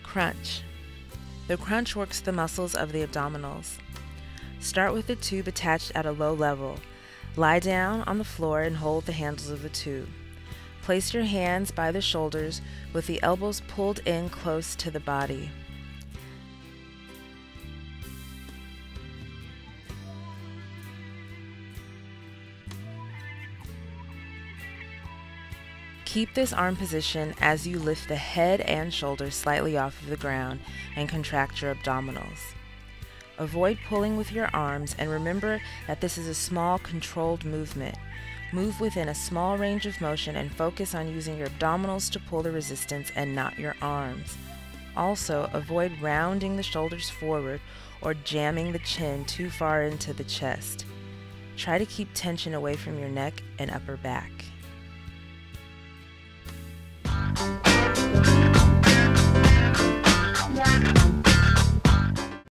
Crunch. The crunch works the muscles of the abdominals. Start with the tube attached at a low level. Lie down on the floor and hold the handles of the tube. Place your hands by the shoulders with the elbows pulled in close to the body. Keep this arm position as you lift the head and shoulders slightly off of the ground and contract your abdominals. Avoid pulling with your arms and remember that this is a small, controlled movement. Move within a small range of motion and focus on using your abdominals to pull the resistance and not your arms. Also, avoid rounding the shoulders forward or jamming the chin too far into the chest. Try to keep tension away from your neck and upper back.